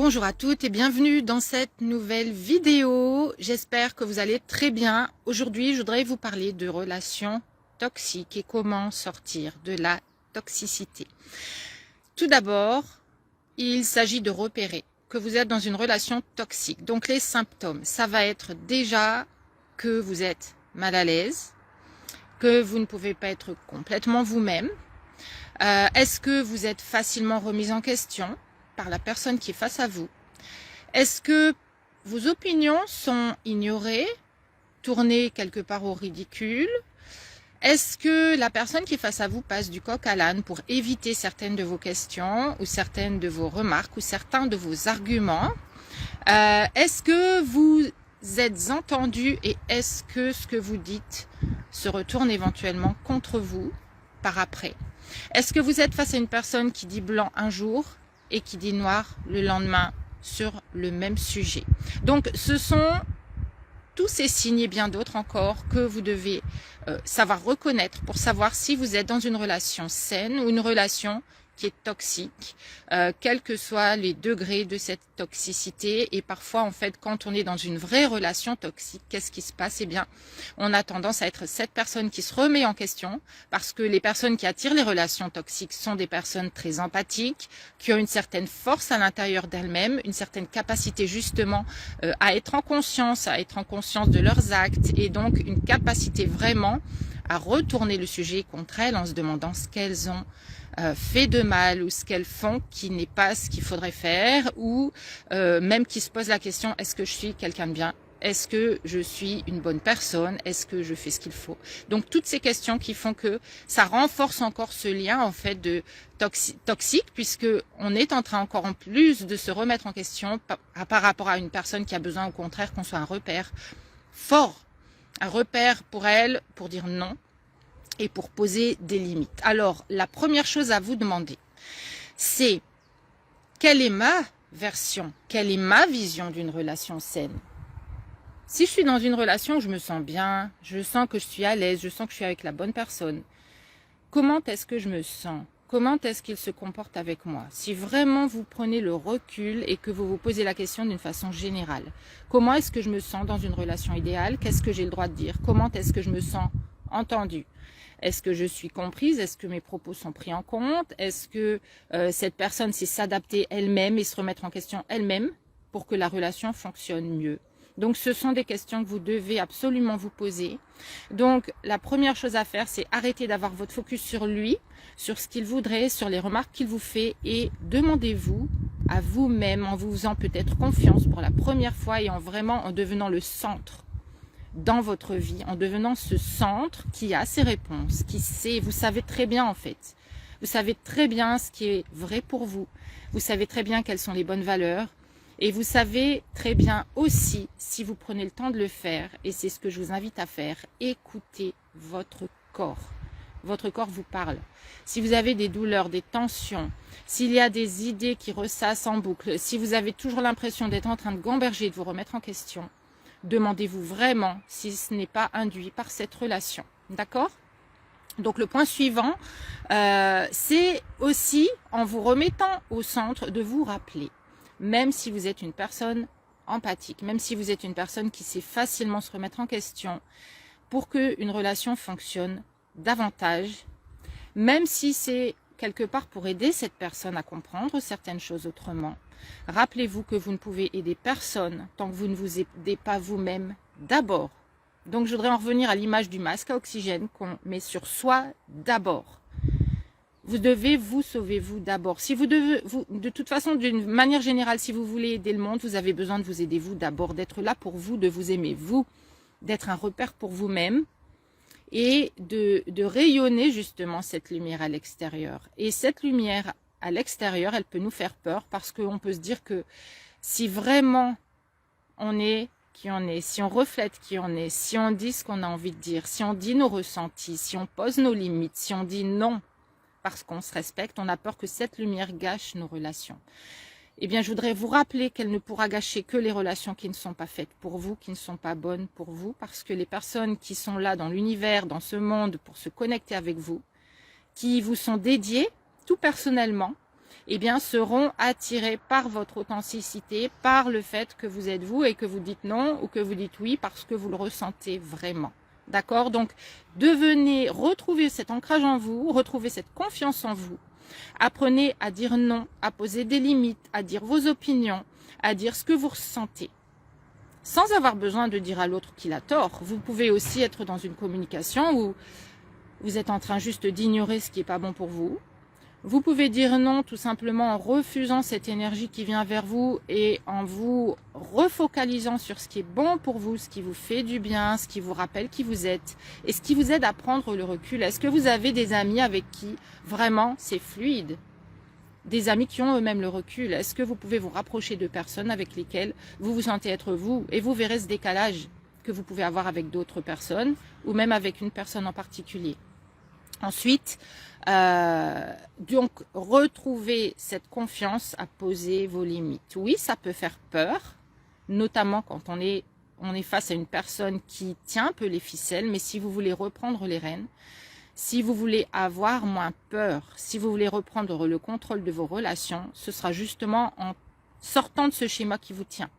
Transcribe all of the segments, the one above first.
Bonjour à toutes et bienvenue dans cette nouvelle vidéo. J'espère que vous allez très bien. Aujourd'hui, je voudrais vous parler de relations toxiques et comment sortir de la toxicité. Tout d'abord, il s'agit de repérer que vous êtes dans une relation toxique. Donc les symptômes, ça va être déjà que vous êtes mal à l'aise, que vous ne pouvez pas être complètement vous-même. Est-ce que vous êtes facilement remis en question par la personne qui est face à vous? Est-ce que vos opinions sont ignorées, tournées quelque part au ridicule? Est-ce que la personne qui est face à vous passe du coq à l'âne pour éviter certaines de vos questions ou certaines de vos remarques ou certains de vos arguments? Est-ce que vous êtes entendu et est-ce que ce que vous dites se retourne éventuellement contre vous par après? Est-ce que vous êtes face à une personne qui dit blanc un jour et qui dit noir le lendemain sur le même sujet? Donc ce sont tous ces signes et bien d'autres encore que vous devez savoir reconnaître pour savoir si vous êtes dans une relation saine ou une relation qui est toxique, quels que soient les degrés de cette toxicité. Et parfois, en fait, quand on est dans une vraie relation toxique, qu'est-ce qui se passe? Eh bien, on a tendance à être cette personne qui se remet en question parce que les personnes qui attirent les relations toxiques sont des personnes très empathiques, qui ont une certaine force à l'intérieur d'elles-mêmes, une certaine capacité justement à être en conscience de leurs actes et donc une capacité vraiment à retourner le sujet contre elles en se demandant ce qu'elles ont fait de mal ou ce qu'elles font qui n'est pas ce qu'il faudrait faire ou même qui se posent la question: est-ce que je suis quelqu'un de bien? Est-ce que je suis une bonne personne? Est-ce que je fais ce qu'il faut? Donc toutes ces questions qui font que ça renforce encore ce lien en fait de toxique, puisque on est en train encore en plus de se remettre en question par rapport à une personne qui a besoin au contraire qu'on soit un repère fort, un repère pour elle, pour dire non et pour poser des limites. Alors, la première chose à vous demander, c'est: quelle est ma version, quelle est ma vision d'une relation saine? Si je suis dans une relation où je me sens bien, je sens que je suis à l'aise, je sens que je suis avec la bonne personne, comment est-ce que je me sens? Comment est-ce qu'il se comporte avec moi? Si vraiment vous prenez le recul et que vous vous posez la question d'une façon générale, comment est-ce que je me sens dans une relation idéale? Qu'est-ce que j'ai le droit de dire? Comment est-ce que je me sens entendue? Est-ce que je suis comprise? Est-ce que mes propos sont pris en compte? Est-ce que cette personne sait s'adapter elle-même et se remettre en question elle-même pour que la relation fonctionne mieux? Donc ce sont des questions que vous devez absolument vous poser. Donc la première chose à faire, c'est arrêter d'avoir votre focus sur lui, sur ce qu'il voudrait, sur les remarques qu'il vous fait, et demandez-vous à vous-même, en vous faisant peut-être confiance pour la première fois et en vraiment en devenant le centre dans votre vie, en devenant ce centre qui a ses réponses, qui sait, vous savez très bien en fait, vous savez très bien ce qui est vrai pour vous, vous savez très bien quelles sont les bonnes valeurs, et vous savez très bien aussi, si vous prenez le temps de le faire, et c'est ce que je vous invite à faire, écoutez votre corps. Votre corps vous parle. Si vous avez des douleurs, des tensions, s'il y a des idées qui ressassent en boucle, si vous avez toujours l'impression d'être en train de gamberger, de vous remettre en question, demandez-vous vraiment si ce n'est pas induit par cette relation. D'accord? Donc le point suivant, c'est aussi en vous remettant au centre de vous rappeler, même si vous êtes une personne empathique, même si vous êtes une personne qui sait facilement se remettre en question, pour qu'une relation fonctionne davantage, même si c'est quelque part pour aider cette personne à comprendre certaines choses autrement, rappelez-vous que vous ne pouvez aider personne tant que vous ne vous aidez pas vous-même d'abord. Donc je voudrais en revenir à l'image du masque à oxygène qu'on met sur soi d'abord. Vous devez vous sauver vous d'abord. Si vous devez, de toute façon, d'une manière générale, si vous voulez aider le monde, vous avez besoin de vous aider vous d'abord, d'être là pour vous, de vous aimer vous, d'être un repère pour vous-même et de rayonner justement cette lumière à l'extérieur. Et cette lumière à l'extérieur, elle peut nous faire peur parce qu'on peut se dire que si vraiment on est qui on est, si on reflète qui on est, si on dit ce qu'on a envie de dire, si on dit nos ressentis, si on pose nos limites, si on dit non parce qu'on se respecte, on a peur que cette lumière gâche nos relations. Eh bien, je voudrais vous rappeler qu'elle ne pourra gâcher que les relations qui ne sont pas faites pour vous, qui ne sont pas bonnes pour vous, parce que les personnes qui sont là dans l'univers, dans ce monde, pour se connecter avec vous, qui vous sont dédiées tout personnellement, eh bien, seront attirés par votre authenticité, par le fait que vous êtes vous et que vous dites non ou que vous dites oui parce que vous le ressentez vraiment. D'accord? Donc, retrouvez cet ancrage en vous, retrouvez cette confiance en vous. Apprenez à dire non, à poser des limites, à dire vos opinions, à dire ce que vous ressentez. Sans avoir besoin de dire à l'autre qu'il a tort. Vous pouvez aussi être dans une communication où vous êtes en train juste d'ignorer ce qui n'est pas bon pour vous. Vous pouvez dire non tout simplement en refusant cette énergie qui vient vers vous et en vous refocalisant sur ce qui est bon pour vous, ce qui vous fait du bien, ce qui vous rappelle qui vous êtes et ce qui vous aide à prendre le recul. Est-ce que vous avez des amis avec qui vraiment c'est fluide? Des amis qui ont eux-mêmes le recul? Est-ce que vous pouvez vous rapprocher de personnes avec lesquelles vous vous sentez être vous et vous verrez ce décalage que vous pouvez avoir avec d'autres personnes ou même avec une personne en particulier? Ensuite, donc, retrouvez cette confiance à poser vos limites. Oui, ça peut faire peur, notamment quand on est face à une personne qui tient un peu les ficelles, mais si vous voulez reprendre les rênes, si vous voulez avoir moins peur, si vous voulez reprendre le contrôle de vos relations, ce sera justement en sortant de ce schéma qui vous tient.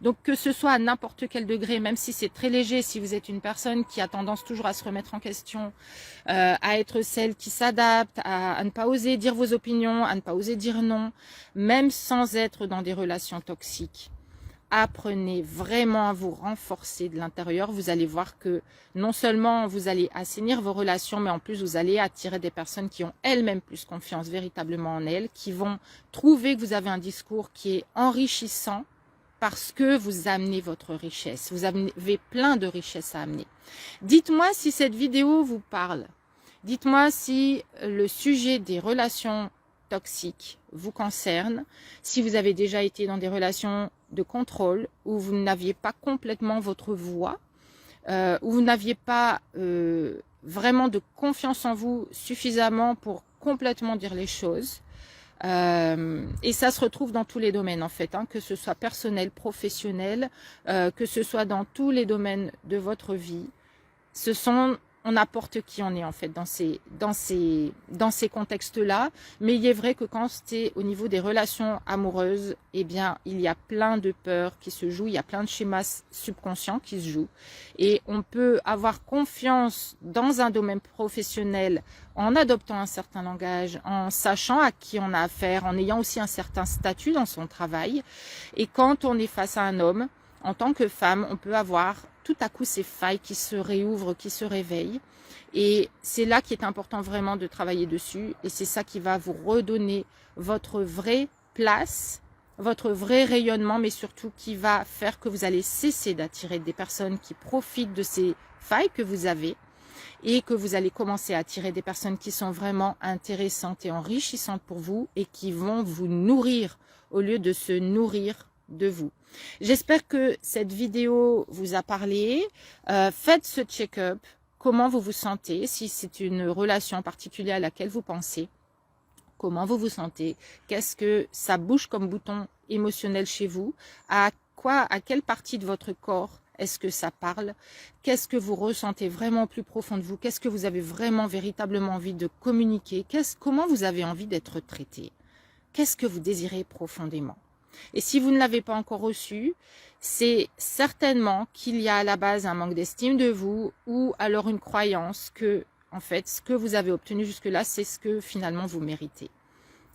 Donc que ce soit à n'importe quel degré, même si c'est très léger, si vous êtes une personne qui a tendance toujours à se remettre en question, à être celle qui s'adapte, à ne pas oser dire vos opinions, à ne pas oser dire non, même sans être dans des relations toxiques, apprenez vraiment à vous renforcer de l'intérieur. Vous allez voir que non seulement vous allez assainir vos relations, mais en plus vous allez attirer des personnes qui ont elles-mêmes plus confiance véritablement en elles, qui vont trouver que vous avez un discours qui est enrichissant, parce que vous amenez votre richesse. Vous avez plein de richesses à amener. Dites-moi si cette vidéo vous parle. Dites-moi si le sujet des relations toxiques vous concerne, si vous avez déjà été dans des relations de contrôle où vous n'aviez pas complètement votre voix, où vous n'aviez pas vraiment de confiance en vous suffisamment pour complètement dire les choses. Et ça se retrouve dans tous les domaines en fait, hein, que ce soit personnel, professionnel, que ce soit dans tous les domaines de votre vie. On n'importe qui on est en fait dans ces contextes-là, mais il est vrai que quand c'est au niveau des relations amoureuses, eh bien il y a plein de peurs qui se jouent, il y a plein de schémas subconscients qui se jouent, et on peut avoir confiance dans un domaine professionnel en adoptant un certain langage, en sachant à qui on a affaire, en ayant aussi un certain statut dans son travail, et quand on est face à un homme, en tant que femme, on peut avoir tout à coup ces failles qui se réouvrent, qui se réveillent. Et c'est là qu'il est important vraiment de travailler dessus. Et c'est ça qui va vous redonner votre vraie place, votre vrai rayonnement, mais surtout qui va faire que vous allez cesser d'attirer des personnes qui profitent de ces failles que vous avez et que vous allez commencer à attirer des personnes qui sont vraiment intéressantes et enrichissantes pour vous et qui vont vous nourrir au lieu de se nourrir de vous. J'espère que cette vidéo vous a parlé. Faites ce check-up. Comment vous vous sentez? Si c'est une relation particulière à laquelle vous pensez, comment vous vous sentez? Qu'est-ce que ça bouge comme bouton émotionnel chez vous? À quelle partie de votre corps est-ce que ça parle? Qu'est-ce que vous ressentez vraiment au plus profond de vous? Qu'est-ce que vous avez vraiment, véritablement envie de communiquer? Comment vous avez envie d'être traité? Qu'est-ce que vous désirez profondément? Et si vous ne l'avez pas encore reçu, c'est certainement qu'il y a à la base un manque d'estime de vous ou alors une croyance que, en fait, ce que vous avez obtenu jusque-là, c'est ce que finalement vous méritez.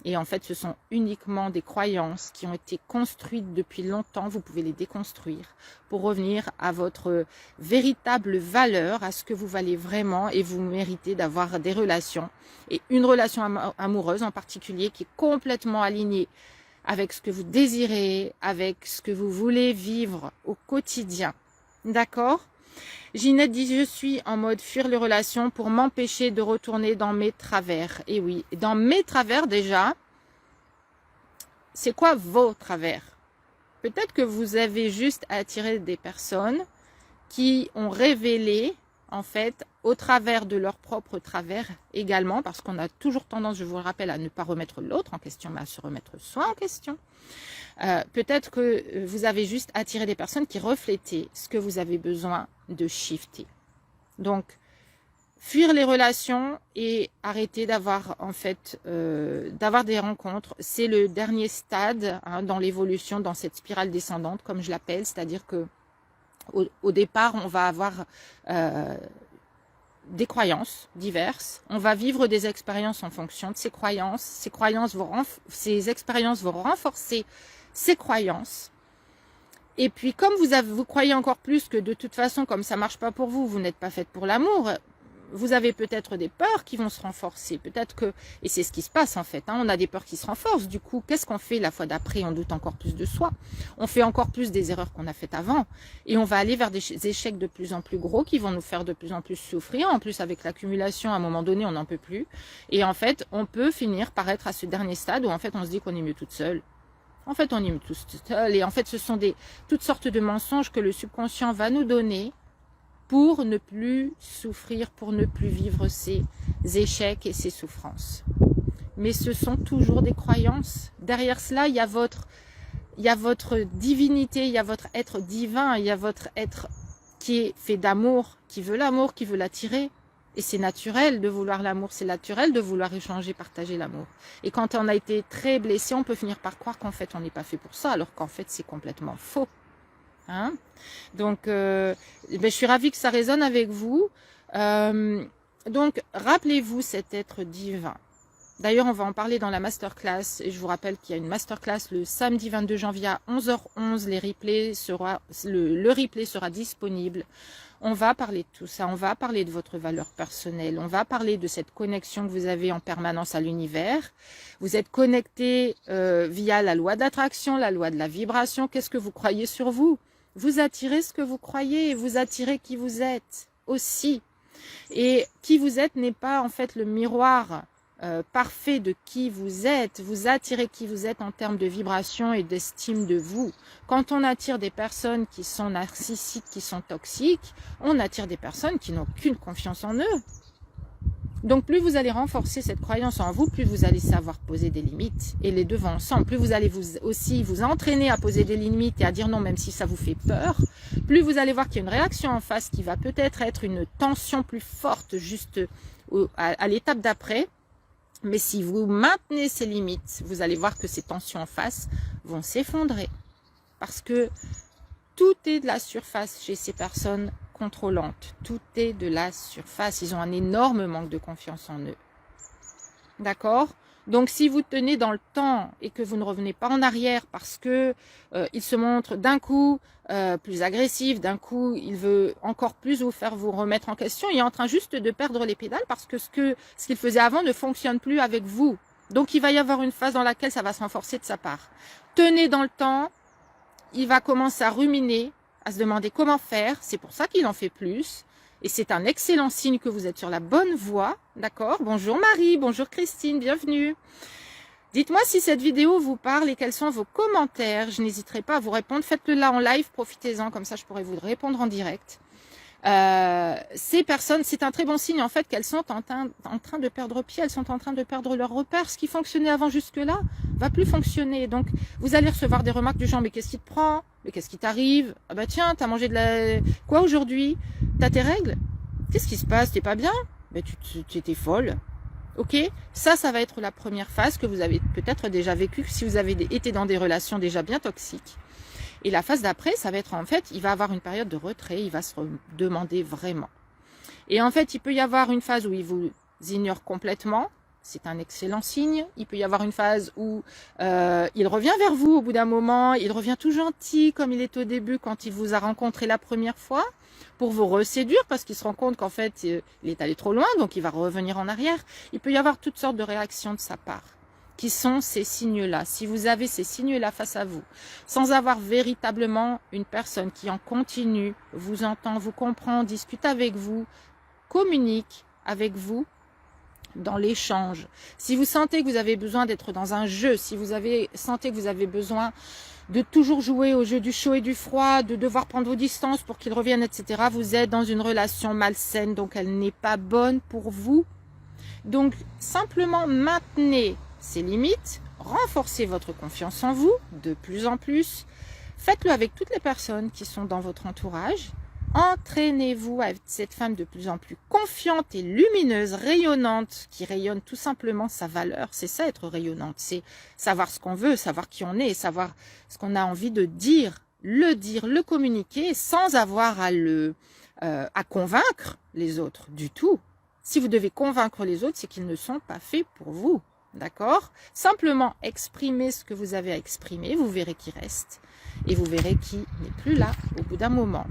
Et en fait, ce sont uniquement des croyances qui ont été construites depuis longtemps. Vous pouvez les déconstruire pour revenir à votre véritable valeur, à ce que vous valez vraiment et vous méritez d'avoir des relations. Et une relation amoureuse en particulier qui est complètement alignée avec ce que vous désirez, avec ce que vous voulez vivre au quotidien. D'accord? Ginette dit, je suis en mode fuir les relations pour m'empêcher de retourner dans mes travers. Et oui, dans mes travers déjà, c'est quoi vos travers? Peut-être que vous avez juste attiré des personnes qui ont révélé, en fait, au travers de leur propre travers également, parce qu'on a toujours tendance, je vous le rappelle, à ne pas remettre l'autre en question, mais à se remettre soi en question. Peut-être que vous avez juste attiré des personnes qui reflétaient ce que vous avez besoin de shifter. Donc, fuir les relations et arrêter d'avoir en fait d'avoir des rencontres. C'est le dernier stade hein, dans l'évolution, dans cette spirale descendante, comme je l'appelle, c'est-à-dire que au départ, on va avoir des croyances diverses. On va vivre des expériences en fonction de ces croyances. Ces expériences vont renforcer ces croyances. Et puis, comme vous croyez encore plus que de toute façon, comme ça marche pas pour vous, vous n'êtes pas faite pour l'amour, vous avez peut-être des peurs qui vont se renforcer. Peut-être que, et c'est ce qui se passe en fait, hein, on a des peurs qui se renforcent. Du coup, qu'est-ce qu'on fait la fois d'après? On doute encore plus de soi. On fait encore plus des erreurs qu'on a faites avant. Et on va aller vers des échecs de plus en plus gros qui vont nous faire de plus en plus souffrir. En plus, avec l'accumulation, à un moment donné, on n'en peut plus. Et en fait, on peut finir par être à ce dernier stade où en fait, on se dit qu'on est mieux toute seule. En fait, on est mieux toute seule. Et en fait, ce sont toutes sortes de mensonges que le subconscient va nous donner pour ne plus souffrir, pour ne plus vivre ces échecs et ces souffrances. Mais ce sont toujours des croyances. Derrière cela, il y a votre divinité, il y a votre être divin, il y a votre être qui est fait d'amour, qui veut l'attirer. Et c'est naturel de vouloir l'amour, c'est naturel de vouloir échanger, partager l'amour. Et quand on a été très blessé, on peut finir par croire qu'en fait, on n'est pas fait pour ça, alors qu'en fait, c'est complètement faux. Hein? Donc, je suis ravie que ça résonne avec vous. Donc, rappelez-vous cet être divin. D'ailleurs, on va en parler dans la masterclass. Et je vous rappelle qu'il y a une masterclass le samedi 22 janvier à 11h11. Le replay sera disponible. On va parler de tout ça. On va parler de votre valeur personnelle. On va parler de cette connexion que vous avez en permanence à l'univers. Vous êtes connecté via la loi d'attraction, la loi de la vibration. Qu'est-ce que vous croyez sur vous? Vous attirez ce que vous croyez et vous attirez qui vous êtes aussi. Et qui vous êtes n'est pas en fait le miroir parfait de qui vous êtes. Vous attirez qui vous êtes en termes de vibration et d'estime de vous. Quand on attire des personnes qui sont narcissiques, qui sont toxiques, on attire des personnes qui n'ont aucune confiance en eux. Donc plus vous allez renforcer cette croyance en vous, plus vous allez savoir poser des limites. Et les deux vont ensemble. Plus vous allez aussi vous entraîner à poser des limites et à dire non même si ça vous fait peur, plus vous allez voir qu'il y a une réaction en face qui va peut-être être une tension plus forte juste à l'étape d'après. Mais si vous maintenez ces limites, vous allez voir que ces tensions en face vont s'effondrer. Parce que tout est de la surface chez ces personnes contrôlantes. Tout est de la surface. Ils ont un énorme manque de confiance en eux. D'accord? Donc si vous tenez dans le temps et que vous ne revenez pas en arrière parce que il se montre d'un coup plus agressif, d'un coup il veut encore plus vous faire vous remettre en question, il est en train juste de perdre les pédales parce que ce qu'il faisait avant ne fonctionne plus avec vous. Donc il va y avoir une phase dans laquelle ça va se renforcer de sa part. Tenez dans le temps, il va commencer à ruminer, à se demander comment faire, c'est pour ça qu'il en fait plus. Et c'est un excellent signe que vous êtes sur la bonne voie, d'accord? Bonjour Marie, bonjour Christine, bienvenue. Dites-moi si cette vidéo vous parle et quels sont vos commentaires. Je n'hésiterai pas à vous répondre. Faites-le là en live, profitez-en, comme ça je pourrai vous répondre en direct. Ces personnes, c'est un très bon signe en fait qu'elles sont en train de perdre pied, elles sont en train de perdre leur repère. Ce qui fonctionnait avant jusque-là va plus fonctionner. Donc vous allez recevoir des remarques du genre mais qu'est-ce qui te prend? Mais qu'est-ce qui t'arrive? Ah bah tiens, t'as mangé quoi aujourd'hui? T'as tes règles? Qu'est-ce qui se passe? T'es pas bien? Mais tu étais folle. Ok? Ça va être la première phase que vous avez peut-être déjà vécue si vous avez été dans des relations déjà bien toxiques. Et la phase d'après, ça va être en fait, il va avoir une période de retrait, il va se demander vraiment. Et en fait, il peut y avoir une phase où il vous ignore complètement, c'est un excellent signe. Il peut y avoir une phase où il revient vers vous au bout d'un moment, il revient tout gentil comme il est au début quand il vous a rencontré la première fois, pour vous reséduire parce qu'il se rend compte qu'en fait, il est allé trop loin, donc il va revenir en arrière. Il peut y avoir toutes sortes de réactions de sa part. Qui sont ces signes-là? Si vous avez ces signes-là face à vous, sans avoir véritablement une personne qui en continu vous entend, vous comprend, discute avec vous, communique avec vous dans l'échange. Si vous sentez que vous avez besoin d'être dans un jeu, si vous sentez que vous avez besoin de toujours jouer au jeu du chaud et du froid, de devoir prendre vos distances pour qu'ils reviennent, etc., vous êtes dans une relation malsaine, donc elle n'est pas bonne pour vous. Donc, simplement maintenez ces limites, renforcez votre confiance en vous de plus en plus. Faites-le avec toutes les personnes qui sont dans votre entourage. Entraînez-vous à être cette femme de plus en plus confiante et lumineuse, rayonnante, qui rayonne tout simplement sa valeur. C'est ça être rayonnante, c'est savoir ce qu'on veut, savoir qui on est, savoir ce qu'on a envie de dire, le communiquer sans avoir à convaincre les autres du tout. Si vous devez convaincre les autres, c'est qu'ils ne sont pas faits pour vous. D'accord? Simplement exprimez ce que vous avez à exprimer, vous verrez qui reste. Et vous verrez qui n'est plus là au bout d'un moment.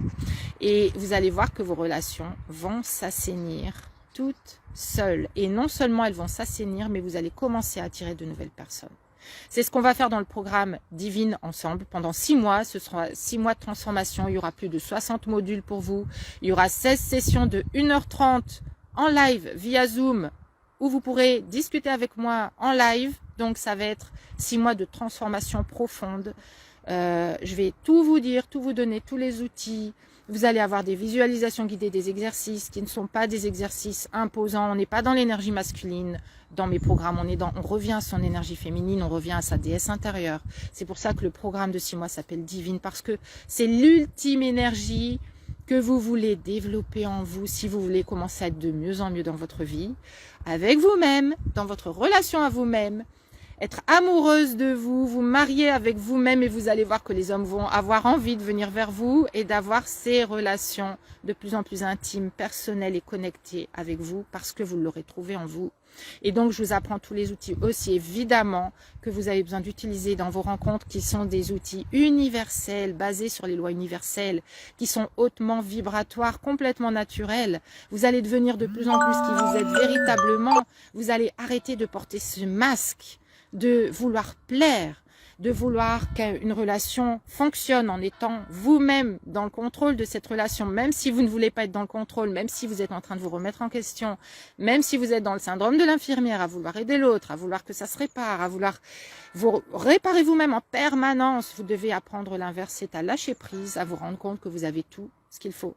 Et vous allez voir que vos relations vont s'assainir toutes seules. Et non seulement elles vont s'assainir, mais vous allez commencer à attirer de nouvelles personnes. C'est ce qu'on va faire dans le programme Divine Ensemble pendant 6 mois. Ce sera 6 mois de transformation. Il y aura plus de 60 modules pour vous. Il y aura 16 sessions de 1h30 en live via Zoom où vous pourrez discuter avec moi en live. Donc ça va être 6 mois de transformation profonde. Je vais tout vous dire, tout vous donner, tous les outils. Vous allez avoir des visualisations guidées, des exercices qui ne sont pas des exercices imposants. On n'est pas dans l'énergie masculine. Dans mes programmes, on revient à son énergie féminine, on revient à sa déesse intérieure. C'est pour ça que le programme de 6 mois s'appelle Divine, parce que c'est l'ultime énergie que vous voulez développer en vous si vous voulez commencer à être de mieux en mieux dans votre vie, avec vous-même, dans votre relation à vous-même, être amoureuse de vous, vous marier avec vous-même et vous allez voir que les hommes vont avoir envie de venir vers vous et d'avoir ces relations de plus en plus intimes, personnelles et connectées avec vous parce que vous l'aurez trouvé en vous. Et donc, je vous apprends tous les outils aussi, évidemment, que vous avez besoin d'utiliser dans vos rencontres, qui sont des outils universels, basés sur les lois universelles, qui sont hautement vibratoires, complètement naturels. Vous allez devenir de plus en plus qui vous êtes véritablement. Vous allez arrêter de porter ce masque, de vouloir plaire, de vouloir qu'une relation fonctionne en étant vous-même dans le contrôle de cette relation, même si vous ne voulez pas être dans le contrôle, même si vous êtes en train de vous remettre en question, même si vous êtes dans le syndrome de l'infirmière, à vouloir aider l'autre, à vouloir que ça se répare, à vouloir vous réparer vous-même en permanence. Vous devez apprendre l'inverse, c'est à lâcher prise, à vous rendre compte que vous avez tout ce qu'il faut.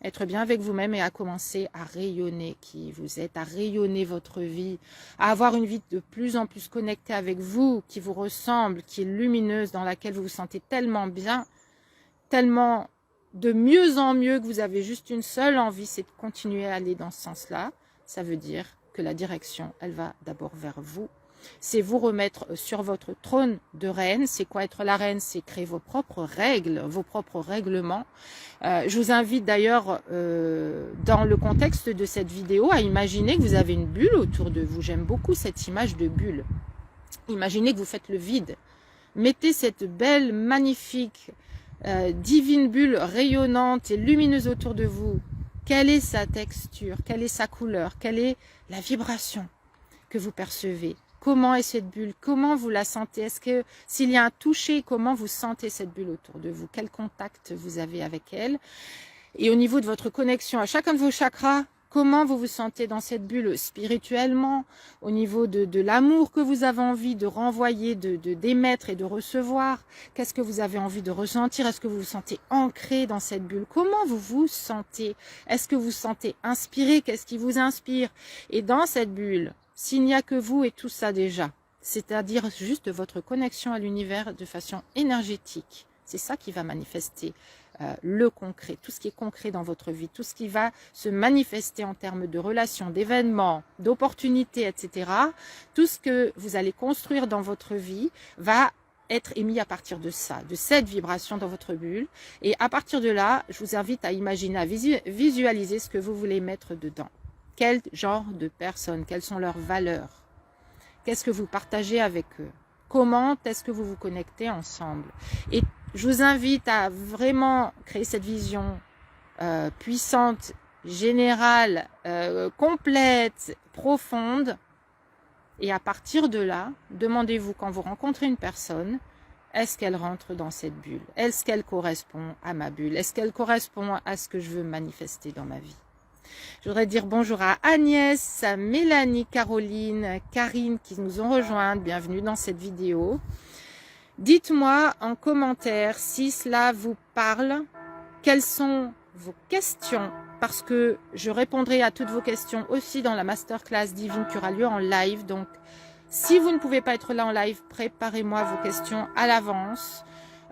Être bien avec vous-même et à commencer à rayonner qui vous êtes, à rayonner votre vie, à avoir une vie de plus en plus connectée avec vous, qui vous ressemble, qui est lumineuse, dans laquelle vous vous sentez tellement bien, tellement de mieux en mieux que vous avez juste une seule envie, c'est de continuer à aller dans ce sens-là. Ça veut dire que la direction, elle va d'abord vers vous. C'est vous remettre sur votre trône de reine. C'est quoi être la reine? C'est créer vos propres règles, vos propres règlements. Je vous invite d'ailleurs, dans le contexte de cette vidéo, à imaginer que vous avez une bulle autour de vous. J'aime beaucoup cette image de bulle. Imaginez que vous faites le vide. Mettez cette belle, magnifique, divine bulle rayonnante et lumineuse autour de vous. Quelle est sa texture? Quelle est sa couleur? Quelle est la vibration que vous percevez? Comment est cette bulle? Comment vous la sentez? Est-ce que s'il y a un toucher, comment vous sentez cette bulle autour de vous? Quel contact vous avez avec elle? Et au niveau de votre connexion à chacun de vos chakras, comment vous vous sentez dans cette bulle spirituellement? Au niveau de l'amour que vous avez envie de renvoyer, d'émettre et de recevoir? Qu'est-ce que vous avez envie de ressentir? Est-ce que vous vous sentez ancré dans cette bulle? Comment vous vous sentez? Est-ce que vous vous sentez inspiré? Qu'est-ce qui vous inspire? Et dans cette bulle, s'il n'y a que vous et tout ça déjà, c'est-à-dire juste votre connexion à l'univers de façon énergétique, c'est ça qui va manifester le concret, tout ce qui est concret dans votre vie, tout ce qui va se manifester en termes de relations, d'événements, d'opportunités, etc. Tout ce que vous allez construire dans votre vie va être émis à partir de ça, de cette vibration dans votre bulle. Et à partir de là, je vous invite à imaginer, à visualiser ce que vous voulez mettre dedans. Quel genre de personnes, quelles sont leurs valeurs? Qu'est-ce que vous partagez avec eux? Comment est-ce que vous vous connectez ensemble? Et je vous invite à vraiment créer cette vision puissante, générale, complète, profonde. Et à partir de là, demandez-vous quand vous rencontrez une personne, est-ce qu'elle rentre dans cette bulle? Est-ce qu'elle correspond à ma bulle? Est-ce qu'elle correspond à ce que je veux manifester dans ma vie? Je voudrais dire bonjour à Agnès, à Mélanie, Caroline, Karine qui nous ont rejointes. Bienvenue dans cette vidéo. Dites-moi en commentaire si cela vous parle. Quelles sont vos questions? Parce que je répondrai à toutes vos questions aussi dans la masterclass divine qui aura lieu en live. Donc, si vous ne pouvez pas être là en live, préparez-moi vos questions à l'avance.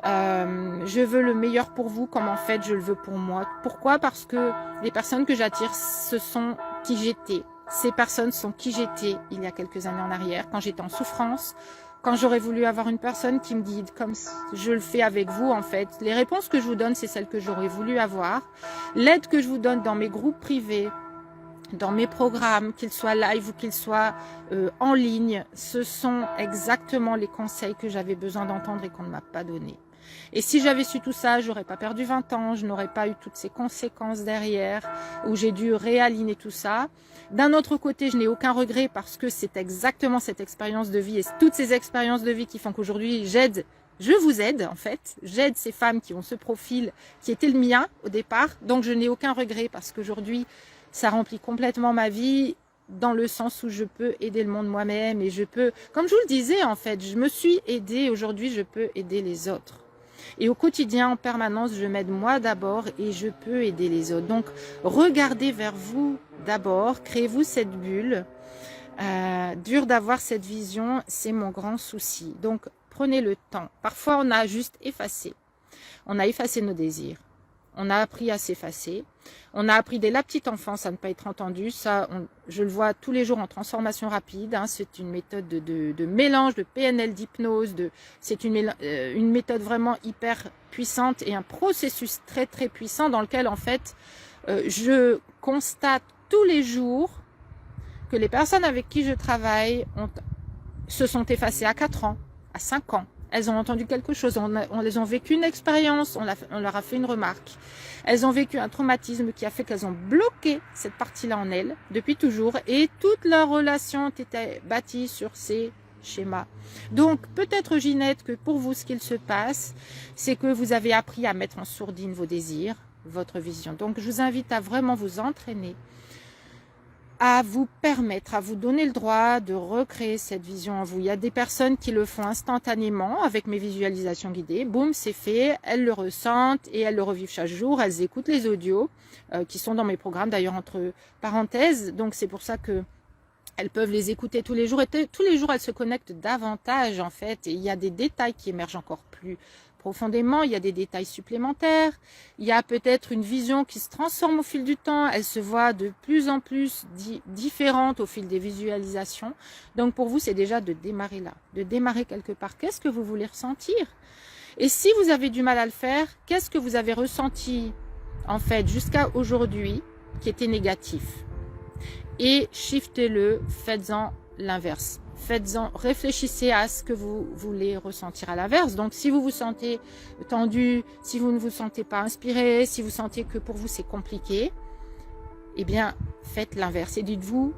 Je veux le meilleur pour vous comme en fait je le veux pour moi. Pourquoi? Parce que les personnes que j'attire, ce sont qui j'étais. Ces personnes sont qui j'étais il y a quelques années en arrière, quand j'étais en souffrance, quand j'aurais voulu avoir une personne qui me guide, comme je le fais avec vous en fait. Les réponses que je vous donne, c'est celles que j'aurais voulu avoir. L'aide que je vous donne dans mes groupes privés, dans mes programmes, qu'ils soient live ou qu'ils soient en ligne, ce sont exactement les conseils que j'avais besoin d'entendre et qu'on ne m'a pas donné. Et si j'avais su tout ça, j'aurais pas perdu 20 ans, je n'aurais pas eu toutes ces conséquences derrière, où j'ai dû réaligner tout ça. D'un autre côté, je n'ai aucun regret parce que c'est exactement cette expérience de vie et toutes ces expériences de vie qui font qu'aujourd'hui, je vous aide en fait, j'aide ces femmes qui ont ce profil qui était le mien au départ, donc je n'ai aucun regret parce qu'aujourd'hui, ça remplit complètement ma vie dans le sens où je peux aider le monde moi-même et je peux, comme je vous le disais en fait, je me suis aidée, aujourd'hui je peux aider les autres. Et au quotidien, en permanence, je m'aide moi d'abord et je peux aider les autres. Donc, regardez vers vous d'abord, créez-vous cette bulle. Dur d'avoir cette vision, c'est mon grand souci. Donc, prenez le temps. Parfois, on a juste effacé. On a effacé nos désirs. On a appris à s'effacer. On a appris dès la petite enfance à ne pas être entendu. Ça, je le vois tous les jours en transformation rapide. Hein. C'est une méthode de mélange, de PNL, d'hypnose. C'est une méthode vraiment hyper puissante et un processus très très puissant dans lequel en fait, je constate tous les jours que les personnes avec qui je travaille se sont effacées à 4 ans, à 5 ans. Elles ont entendu quelque chose, on les ont vécu une expérience, on leur a fait une remarque. Elles ont vécu un traumatisme qui a fait qu'elles ont bloqué cette partie-là en elles depuis toujours et toutes leurs relations étaient bâties sur ces schémas. Donc peut-être Ginette que pour vous ce qu'il se passe, c'est que vous avez appris à mettre en sourdine vos désirs, votre vision. Donc je vous invite à vraiment vous entraîner, à vous permettre, à vous donner le droit de recréer cette vision en vous. Il y a des personnes qui le font instantanément avec mes visualisations guidées. Boum, c'est fait, elles le ressentent et elles le revivent chaque jour. Elles écoutent les audios qui sont dans mes programmes, d'ailleurs entre parenthèses. Donc c'est pour ça que elles peuvent les écouter tous les jours. Et tous les jours, elles se connectent davantage en fait. Et il y a des détails qui émergent encore plus profondément, il y a des détails supplémentaires, il y a peut-être une vision qui se transforme au fil du temps, elle se voit de plus en plus différente au fil des visualisations. Donc pour vous, c'est déjà de démarrer là, de démarrer quelque part. Qu'est-ce que vous voulez ressentir? Et si vous avez du mal à le faire, qu'est-ce que vous avez ressenti en fait jusqu'à aujourd'hui qui était négatif? Et shiftez-le, faites-en l'inverse. Faites-en, réfléchissez à ce que vous voulez ressentir à l'inverse. Donc, si vous vous sentez tendu, si vous ne vous sentez pas inspiré, si vous sentez que pour vous c'est compliqué, eh bien, faites l'inverse. Et dites-vous,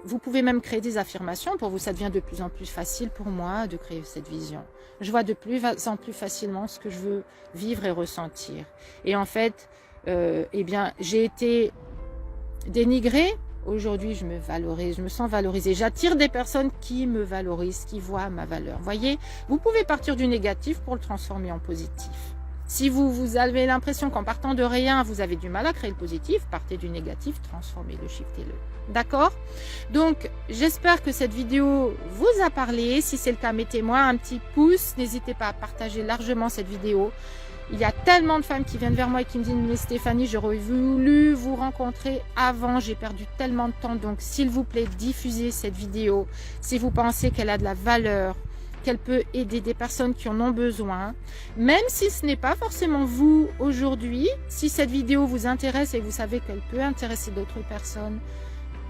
vous pouvez même créer des affirmations pour vous. Ça devient de plus en plus facile pour moi de créer cette vision. Je vois de plus en plus facilement ce que je veux vivre et ressentir. Et en fait, eh bien, j'ai été dénigrée. Aujourd'hui, je me valorise, je me sens valorisée. J'attire des personnes qui me valorisent, qui voient ma valeur. Voyez, vous pouvez partir du négatif pour le transformer en positif. Si vous avez l'impression qu'en partant de rien, vous avez du mal à créer le positif, partez du négatif, transformez-le, shiftez-le. D'accord? Donc, j'espère que cette vidéo vous a parlé. Si c'est le cas, mettez-moi un petit pouce. N'hésitez pas à partager largement cette vidéo. Il y a tellement de femmes qui viennent vers moi et qui me disent « Mais Stéphanie, j'aurais voulu vous rencontrer avant, j'ai perdu tellement de temps. » Donc, s'il vous plaît, diffusez cette vidéo si vous pensez qu'elle a de la valeur, qu'elle peut aider des personnes qui en ont besoin. Même si ce n'est pas forcément vous aujourd'hui, si cette vidéo vous intéresse et vous savez qu'elle peut intéresser d'autres personnes,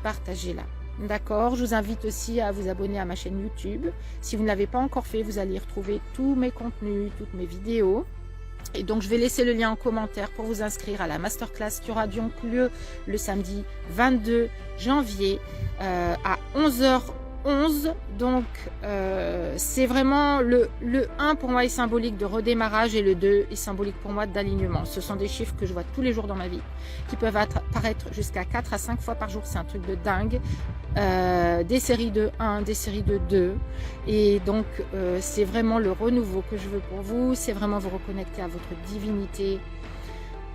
partagez-la. D'accord? Je vous invite aussi à vous abonner à ma chaîne YouTube. Si vous ne l'avez pas encore fait, vous allez y retrouver tous mes contenus, toutes mes vidéos. Et donc, je vais laisser le lien en commentaire pour vous inscrire à la masterclass qui aura donc lieu le samedi 22 janvier à 11h11. Donc, c'est vraiment le 1 pour moi est symbolique de redémarrage et le 2 est symbolique pour moi d'alignement. Ce sont des chiffres que je vois tous les jours dans ma vie qui peuvent apparaître jusqu'à 4 à 5 fois par jour. C'est un truc de dingue. Des séries de 1, des séries de 2. Et donc, c'est vraiment le renouveau que je veux pour vous. C'est vraiment vous reconnecter à votre divinité.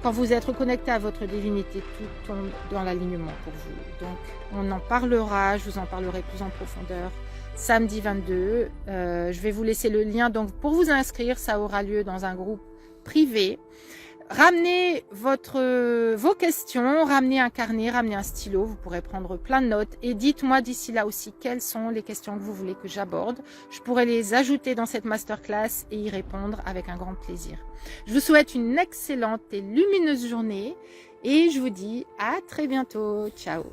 Quand vous êtes reconnecté à votre divinité, tout tombe dans l'alignement pour vous. Donc, on en parlera, je vous en parlerai plus en profondeur samedi 22. Je vais vous laisser le lien. Donc, pour vous inscrire, ça aura lieu dans un groupe privé. Ramenez vos questions, ramenez un carnet, ramenez un stylo, vous pourrez prendre plein de notes et dites-moi d'ici là aussi quelles sont les questions que vous voulez que j'aborde. Je pourrais les ajouter dans cette masterclass et y répondre avec un grand plaisir. Je vous souhaite une excellente et lumineuse journée et je vous dis à très bientôt. Ciao.